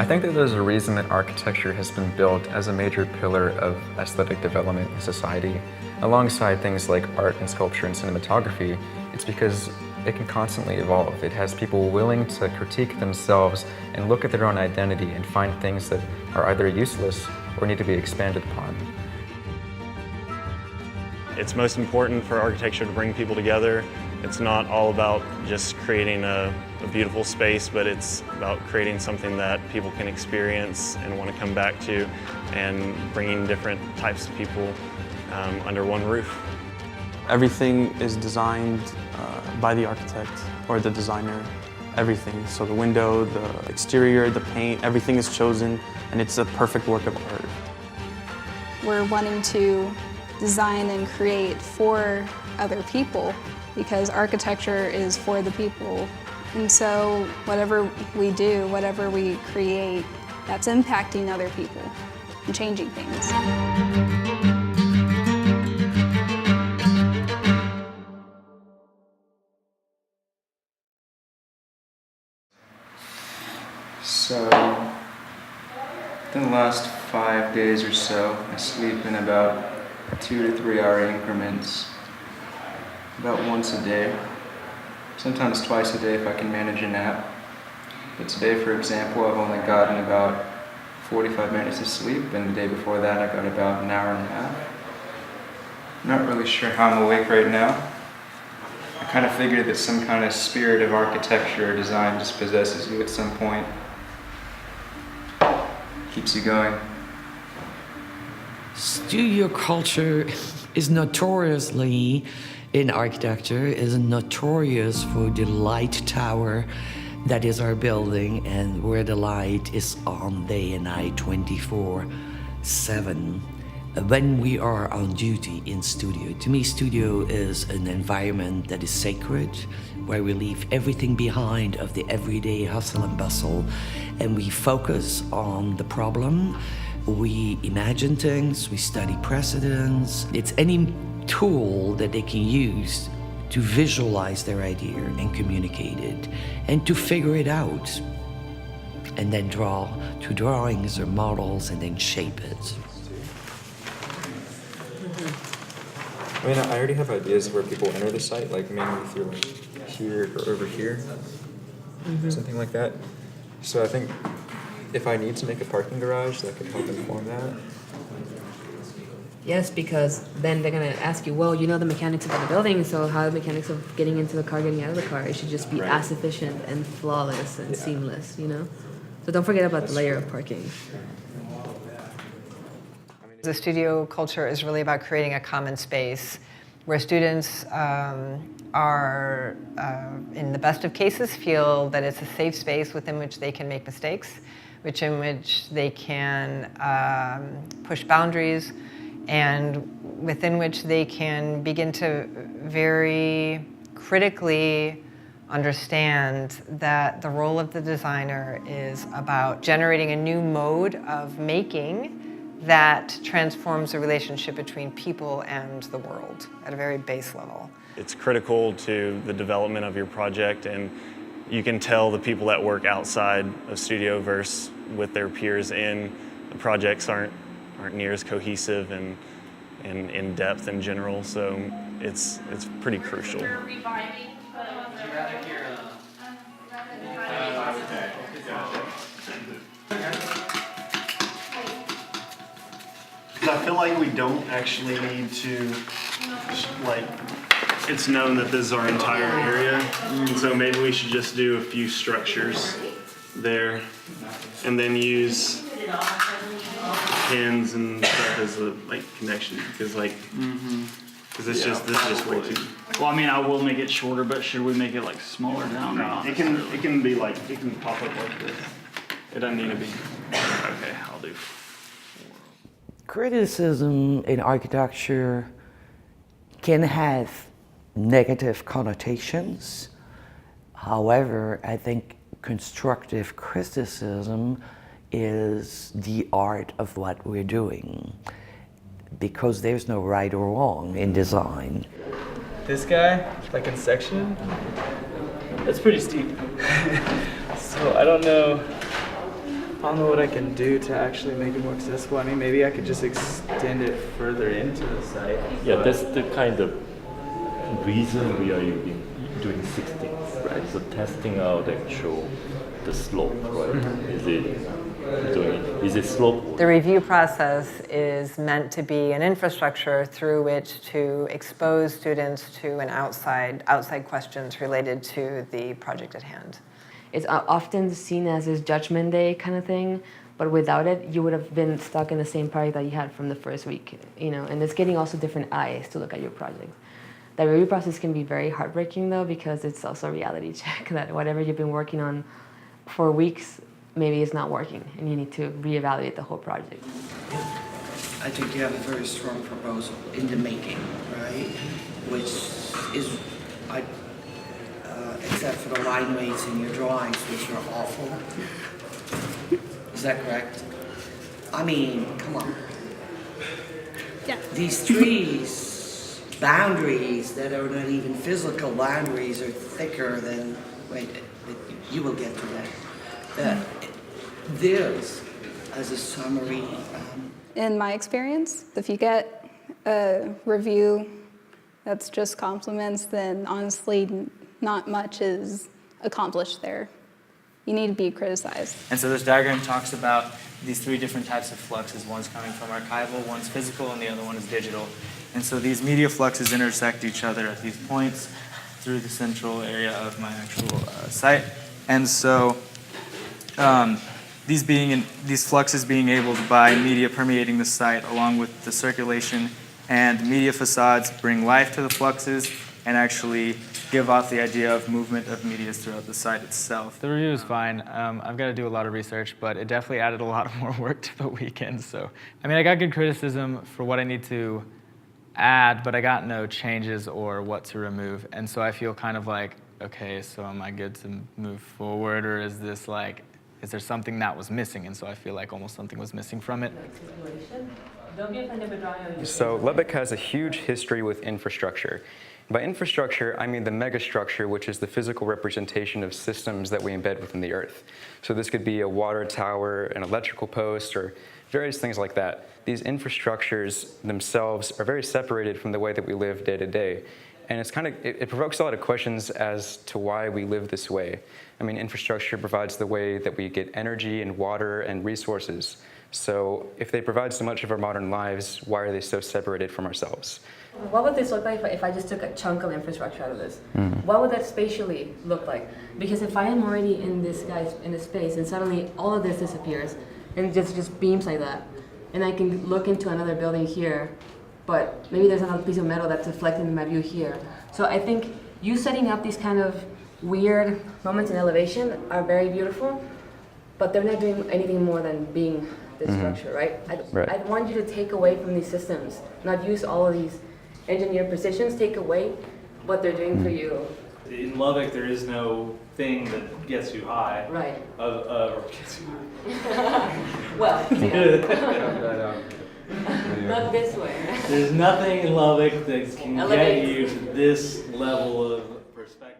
think that there's a reason that architecture has been built as a major pillar of aesthetic development in society. Alongside things like art and sculpture and cinematography, it's because it can constantly evolve. It has people willing to critique themselves and look at their own identity and find things that are either useless or need to be expanded upon. It's most important for architecture to bring people together. It's not all about just creating a beautiful space, but it's about creating something that people can experience and want to come back to, and bringing different types of people under one roof. Everything is designed by the architect or the designer, everything. So the window, the exterior, the paint, everything is chosen, and it's a perfect work of art. We're wanting to design and create for other people because architecture is for the people. And so whatever we do, whatever we create, that's impacting other people and changing things. So, in the last 5 days or so, I sleep in about 2 to 3 hour increments, about once a day, sometimes twice a day if I can manage a nap. But today, for example, I've only gotten about 45 minutes of sleep, and the day before that I got about an hour and a half. Not really sure how I'm awake right now. I kind of figured that some kind of spirit of architecture or design just possesses you at some point. Keeps you going. Studio culture is notoriously, in architecture, is notorious for the light tower that is our building, and where the light is on day and night 24/7. When we are on duty in studio, to me studio is an environment that is sacred, where we leave everything behind of the everyday hustle and bustle, and we focus on the problem. We imagine things, we study precedents. It's any tool that they can use to visualize their idea and communicate it, and to figure it out, and then draw to drawings or models and then shape it. I mean, I already have ideas of where people enter the site, like mainly through like here or over here, something like that. So I think if I need to make a parking garage, that could help inform that. Yes, because then they're gonna ask you, well, you know the mechanics of the building, so how are the mechanics of getting into the car, getting out of the car? It should just be as efficient and flawless and seamless, you know? So don't forget about the layer of parking. The studio culture is really about creating a common space where students are, in the best of cases, feel that it's a safe space within which they can make mistakes, in which they can push boundaries, and within which they can begin to very critically understand that the role of the designer is about generating a new mode of making that transforms the relationship between people and the world at a very base level. It's critical to the development of your project, and you can tell the people that work outside of studio versus with their peers in. The projects aren't near as cohesive and in depth in general, so it's pretty crucial. I feel like we don't actually need to, like, it's known that this is our entire area, and so maybe we should just do a few structures there, and then use pins and stuff as a connection, because because this is just way too. Well, I mean, I will make it shorter, but should we make it smaller down? No, it can be it can pop up like this. It doesn't need to be. Okay, I'll do 4. Criticism in architecture can have negative connotations. However, I think constructive criticism is the art of what we're doing, because there's no right or wrong in design. This guy, in section, that's pretty steep. So I don't know I don't know what I can do to actually make it more accessible. I mean, maybe I could just extend it further into the site. Yeah, but- that's the kind of reason we are doing 16, right? So testing out the slope, right? Is it slope? The review process is meant to be an infrastructure through which to expose students to an outside questions related to the project at hand. It's often seen as this judgment day kind of thing, but without it, you would have been stuck in the same project that you had from the first week, you know, and it's getting also different eyes to look at your project. The review process can be very heartbreaking though, because it's also a reality check that whatever you've been working on for weeks, maybe it's not working, and you need to reevaluate the whole project. I think you have a very strong proposal in the making, right? Which is, except for the line weights in your drawings, which are awful. Is that correct? I mean, come on. Yeah. These trees, boundaries that are not even physical boundaries, are thicker than, wait, you will get to that. This, as a summary. In my experience, if you get a review that's just compliments, then honestly, not much is accomplished there. You need to be criticized. And so this diagram talks about these three different types of fluxes. One's coming from archival, one's physical, and the other one is digital. And so these media fluxes intersect each other at these points through the central area of my actual site. And so these fluxes being able to, by media permeating the site along with the circulation and media facades, bring life to the fluxes and actually give off the idea of movement of media throughout the site itself. The review is fine. I've got to do a lot of research, but it definitely added a lot more work to the weekend. So, I mean, I got good criticism for what I need to add, but I got no changes or what to remove. And so I feel kind of like, okay, so am I good to move forward, or is this like, is there something that was missing? And so I feel like almost something was missing from it. So Lubbock has a huge history with infrastructure. By infrastructure, I mean the megastructure, which is the physical representation of systems that we embed within the earth. So this could be a water tower, an electrical post, or various things like that. These infrastructures themselves are very separated from the way that we live day to day. And it provokes a lot of questions as to why we live this way. I mean, infrastructure provides the way that we get energy and water and resources. So if they provide so much of our modern lives, why are they so separated from ourselves? What would this look like if I just took a chunk of infrastructure out of this? What would that spatially look like? Because if I am already in this space and suddenly all of this disappears and just beams like that, and I can look into another building here, but maybe there's another piece of metal that's reflecting my view here. So I think you setting up these kind of weird moments in elevation are very beautiful, but they're not doing anything more than being this structure, right? I want you to take away from these systems, not use all of these engineered precisions, take away what they're doing for you. In Lubbock, there is no thing that gets you high. Right. Or gets you high. Well, yeah. Not this way. There's nothing in Lubbock that can Elevate. get you to this level of perspective.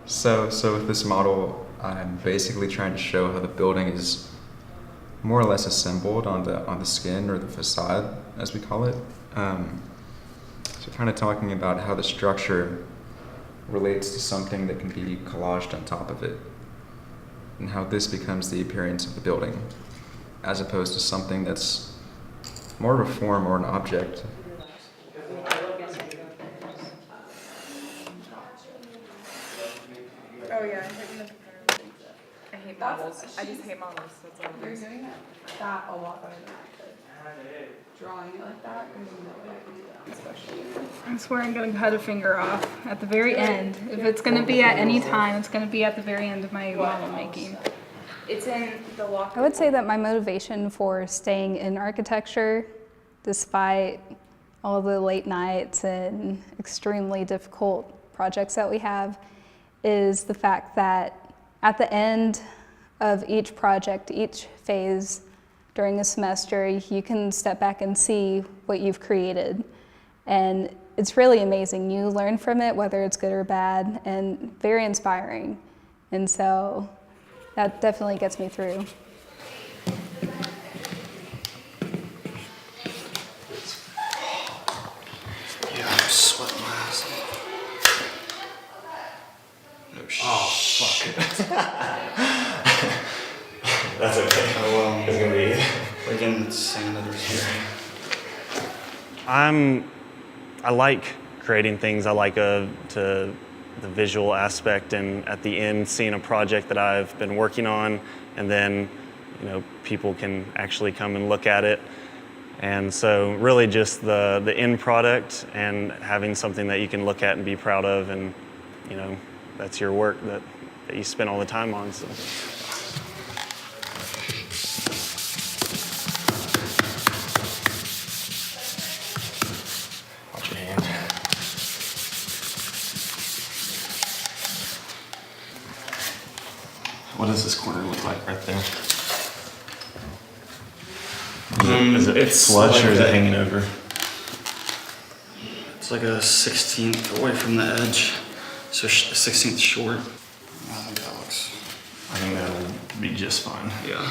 So with this model, I'm basically trying to show how the building is more or less assembled on the skin, or the facade, as we call it. So kind of talking about how the structure relates to something that can be collaged on top of it, and how this becomes the appearance of the building, as opposed to something that's more of a form or an object. Oh yeah, I hate models. I just hate models. That's all. You're doing that a lot better than I could. Drawing it like that, there's no way I can do that, especially. I swear I'm gonna cut a finger off at the very end. If it's gonna be at any time, it's gonna be at the very end of my model making. It's in the lock. I would say that my motivation for staying in architecture, despite all the late nights and extremely difficult projects that we have is the fact that at the end of each project, each phase during a semester, you can step back and see what you've created. And it's really amazing. You learn from it, whether it's good or bad, and very inspiring. And so that definitely gets me through. Yeah, I'm sweating my ass off. Oh, fuck it. That's okay. Oh, well. It's gonna be. We can sing another song. I like creating things. I like the visual aspect, and at the end, seeing a project that I've been working on, and then, you know, people can actually come and look at it. And so really just the end product and having something that you can look at and be proud of, and, you know, that's your work that you spend all the time on. So. Watch your hand. What does this corner look like right there? Is it it's flush like or is that. it hanging over? It's like a 16th away from the edge, so 16th short. I think that looks. I think that'll be just fine. Yeah.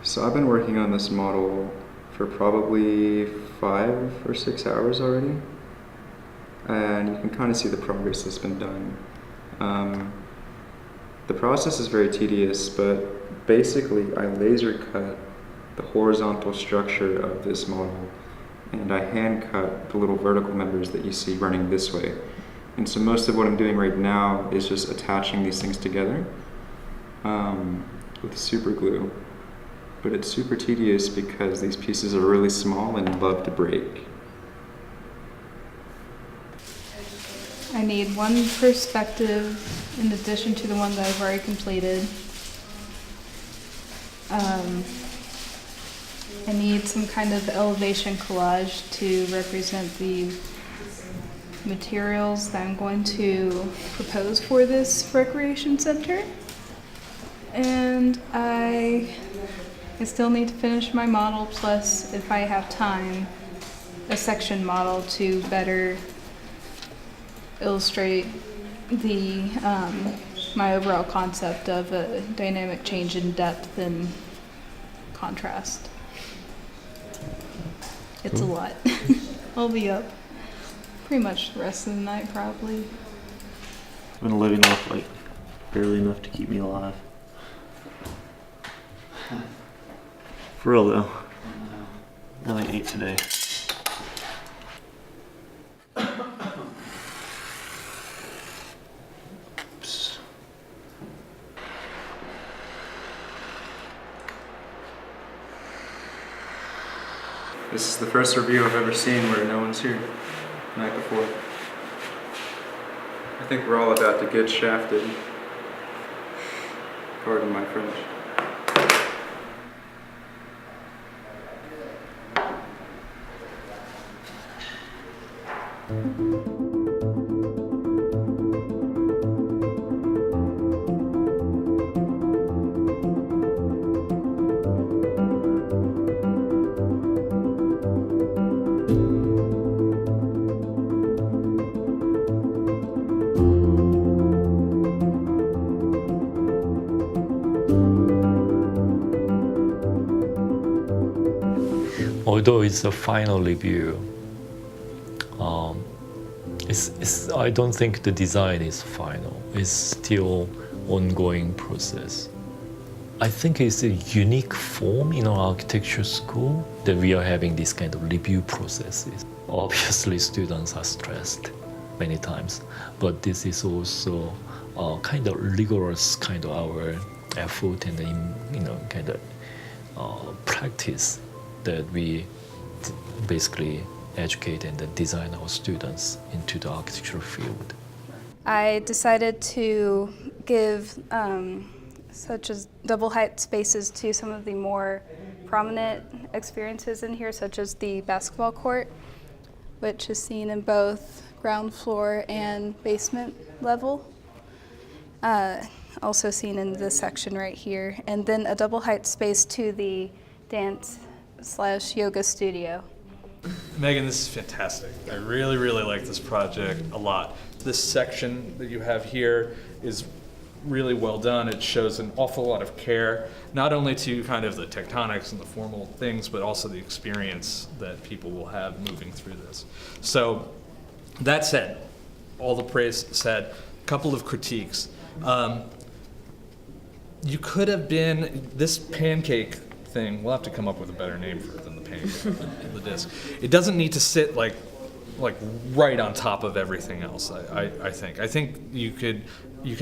So I've been working on this model for probably 5 or 6 hours already. And you can kind of see the progress that's been done. The process is very tedious, but basically I laser cut the horizontal structure of this model, and I hand cut the little vertical members that you see running this way. And so most of what I'm doing right now is just attaching these things together with super glue. But it's super tedious because these pieces are really small and love to break. I need one perspective in addition to the one that I've already completed. I need some kind of elevation collage to represent the materials that I'm going to propose for this recreation center. And I still need to finish my model, plus, if I have time, a section model to better illustrate the my overall concept of a dynamic change in depth and contrast. It's a lot. I'll be up pretty much the rest of the night, probably. I've been living off like barely enough to keep me alive. For real though. I only ate today. This is the first review I've ever seen where no one's here the night before. I think we're all about to get shafted. Pardon my French. Although it's a final review, I don't think the design is final. It's still ongoing process. I think it's a unique form in our architecture school that we are having this kind of review processes. Obviously, students are stressed many times, but this is also kind of rigorous kind of our effort and kind of practice that we basically educate and design our students into the architecture field. I decided to give such as double height spaces to some of the more prominent experiences in here, such as the basketball court, which is seen in both ground floor and basement level. Also seen in this section right here. And then a double height space to the dance/yoga studio. Megan, this is fantastic. I really, really like this project a lot. This section that you have here is really well done. It shows an awful lot of care, not only to kind of the tectonics and the formal things, but also the experience that people will have moving through this. So that said, all the praise said, a couple of critiques. You could have been, this pancake thing, we'll have to come up with a better name for it than the pancake, the disc. It doesn't need to sit like right on top of everything else, I think. I think you could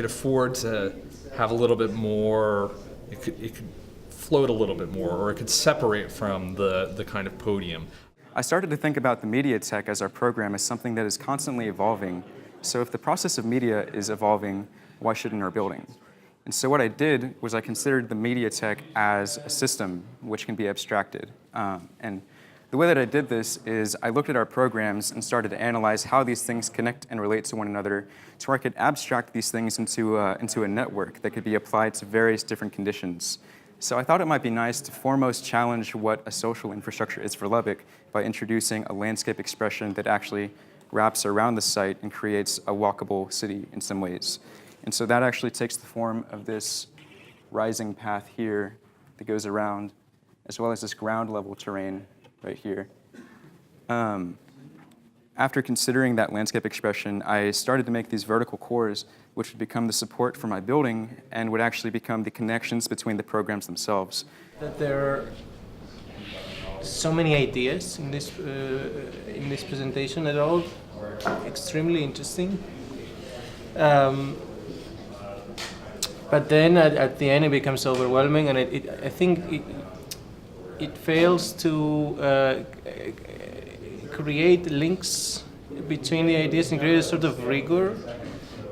afford to have a little bit more, it could float a little bit more, or it could separate from the kind of podium. I started to think about the media tech as our program as something that is constantly evolving. So if the process of media is evolving, why shouldn't our building? And so what I did was I considered the media tech as a system which can be abstracted. And the way that I did this is I looked at our programs and started to analyze how these things connect and relate to one another, so I could abstract these things into a network that could be applied to various different conditions. So I thought it might be nice to foremost challenge what a social infrastructure is for Lubbock by introducing a landscape expression that actually wraps around the site and creates a walkable city in some ways. And so that actually takes the form of this rising path here that goes around, as well as this ground level terrain right here. After considering that landscape expression, I started to make these vertical cores, which would become the support for my building and would actually become the connections between the programs themselves. That there are so many ideas in this presentation at all, extremely interesting. But then at the end it becomes overwhelming, and I think it fails to create links between the ideas and create a sort of rigor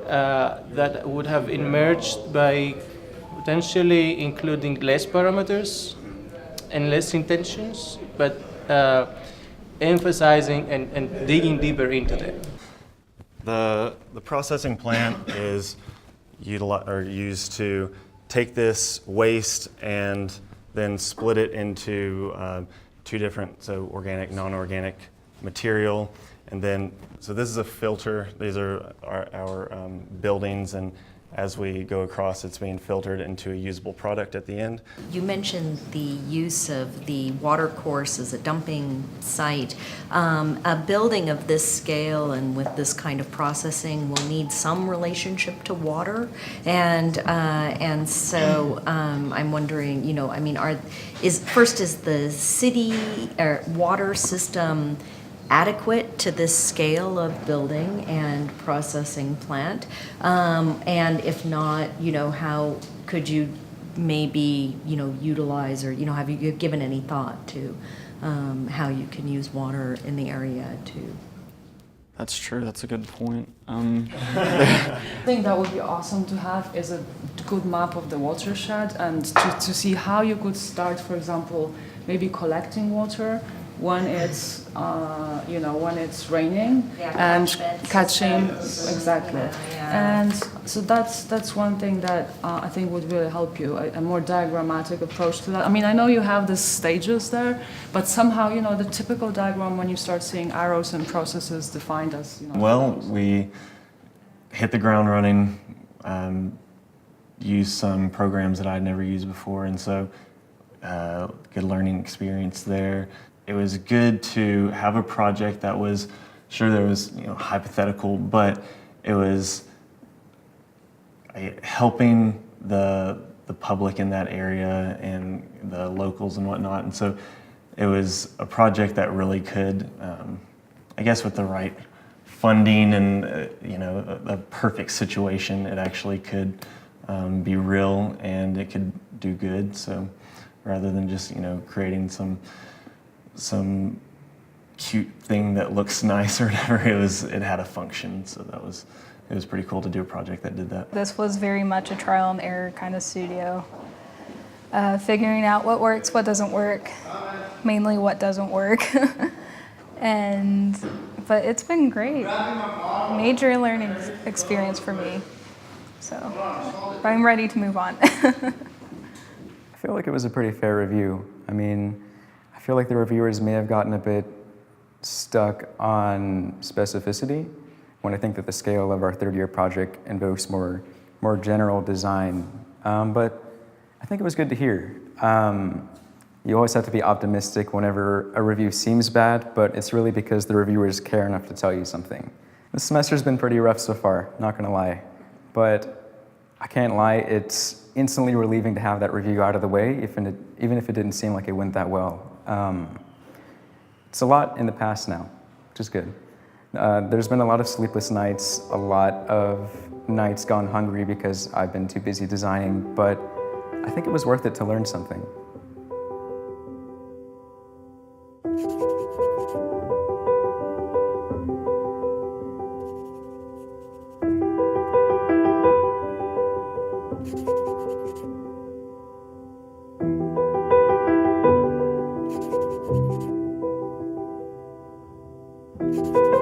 that would have emerged by potentially including less parameters and less intentions, but emphasizing and digging deeper into them. The processing plant is used to take this waste and then split it into two different, so organic, non-organic material. And then, so this is a filter. These are our buildings, and as we go across, it's being filtered into a usable product at the end. You mentioned the use of the water course as a dumping site. A building of this scale and with this kind of processing will need some relationship to water, and so I'm wondering, you know, I mean, is the city or water system adequate to this scale of building and processing plant? And if not, you know, how could you maybe, you know, utilize, or, you know, have you given any thought to how you can use water in the area to? That's true, that's a good point. I think that would be awesome to have is a good map of the watershed, and to see how you could start, for example, maybe collecting water when it's when it's raining, and catching exactly. And so that's one thing that I think would really help you, a more diagrammatic approach to that. I mean, I know you have the stages there, but somehow, you know, the typical diagram, when you start seeing arrows and processes defined as, you know. Well, we hit the ground running, used some programs that I'd never used before, and so good learning experience there. It was good to have a project that was, sure, there was, you know, hypothetical, but it was helping the public in that area and the locals and whatnot. And so it was a project that really could, I guess with the right funding and you know, a perfect situation, it actually could be real and it could do good. So rather than just, you know, creating some cute thing that looks nice or whatever, it had a function. So it it was pretty cool to do a project that did that. This was very much a trial and error kind of studio. Figuring out what works, what doesn't work, mainly what doesn't work. But it's been great. Major learning experience for me. So, but I'm ready to move on. I feel like it was a pretty fair review. I mean, I feel like the reviewers may have gotten a bit stuck on specificity when I think that the scale of our third-year project invokes more general design. But I think it was good to hear. You always have to be optimistic whenever a review seems bad, but it's really because the reviewers care enough to tell you something. This semester's been pretty rough so far, not gonna lie. But I can't lie, it's instantly relieving to have that review out of the way, even if it didn't seem like it went that well. It's a lot in the past now, which is good. There's been a lot of sleepless nights, a lot of nights gone hungry because I've been too busy designing, but I think it was worth it to learn something. Thank you.